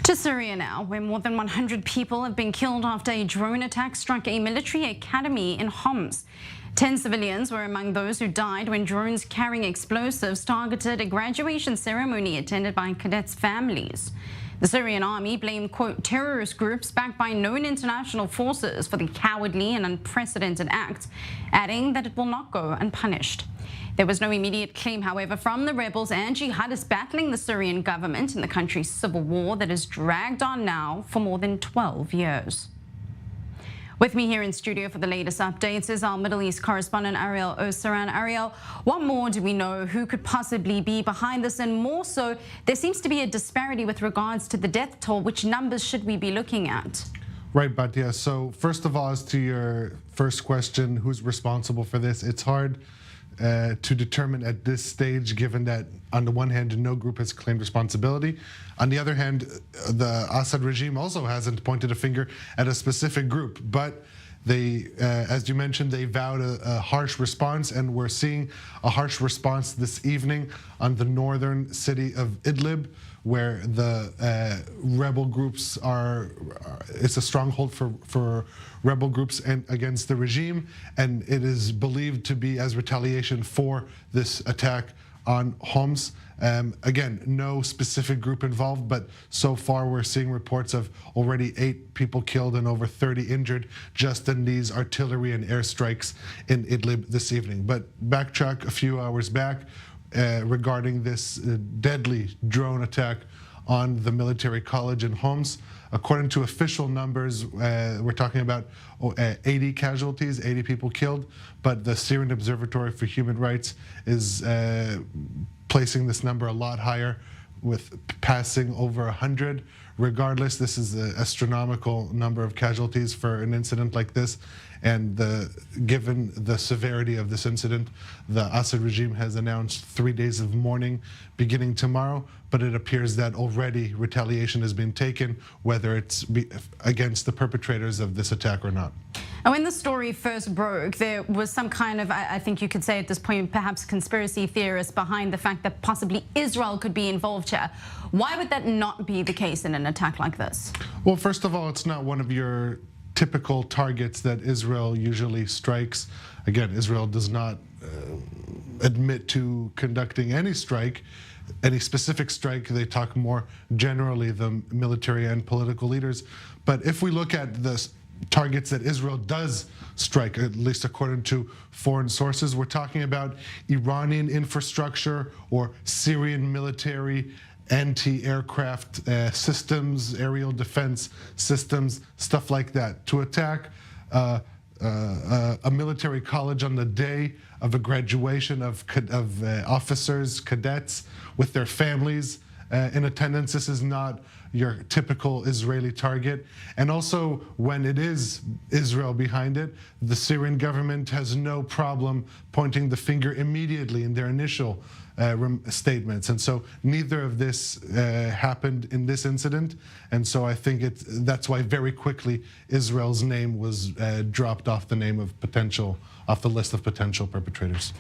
To Syria now, where more than 100 people have been killed after a drone attack struck a military academy in Homs. 10 civilians were among those who died when drones carrying explosives targeted a graduation ceremony attended by cadets' families. The Syrian army blamed, quote, terrorist groups backed by known international forces for the cowardly and unprecedented act, adding that it will not go unpunished. There was no immediate claim, however, from the rebels and jihadists battling the Syrian government in the country's civil war that has dragged on now for more than 12 years. With me here in studio for the latest updates is our Middle East correspondent Ariel Oseran. Ariel, what more do we know? Who could possibly be behind this? And more so, there seems to be a disparity with regards to the death toll. Which numbers should we be looking at? Right, Batia. So first of all, as to your first question, who's responsible for this? It's hard to determine at this stage, given that on the one hand, no group has claimed responsibility. On the other hand, the Assad regime also hasn't pointed a finger at a specific group, but they, as you mentioned, they vowed a harsh response, and we're seeing a harsh response this evening on the northern city of Idlib, where the rebel groups it's a stronghold for rebel groups and against the regime, and it is believed to be as retaliation for this attack on Homs. Again, no specific group involved, but so far we're seeing reports of already 8 people killed and over 30 injured just in these artillery and airstrikes in Idlib this evening. But backtrack a few hours back regarding this deadly drone attack on the military college in Homs. According to official numbers, we're talking about 80 casualties, 80 people killed, but the Syrian Observatory for Human Rights is placing this number a lot higher, with passing over 100. Regardless, this is an astronomical number of casualties for an incident like this, and given the severity of this incident, the Assad regime has announced 3 days of mourning beginning tomorrow, but it appears that already retaliation has been taken, whether it's against the perpetrators of this attack or not. And when the story first broke, there was some kind of, I think you could say at this point, perhaps conspiracy theorists behind the fact that possibly Israel could be involved here. Why would that not be the case in an attack like this? Well, first of all, it's not one of your typical targets that Israel usually strikes. Again, Israel does not admit to conducting any strike, any specific strike. They talk more generally, the military and political leaders. But if we look at the targets that Israel does strike, at least according to foreign sources, we're talking about Iranian infrastructure or Syrian military anti-aircraft systems, aerial defense systems, stuff like that. To attack a military college on the day of a graduation of officers, cadets with their families in attendance, this is not your typical Israeli target. And also, when it is Israel behind it, the Syrian government has no problem pointing the finger immediately in their initial statements. And so neither of this happened in this incident. And so I think that's why very quickly Israel's name was dropped off the list of potential perpetrators.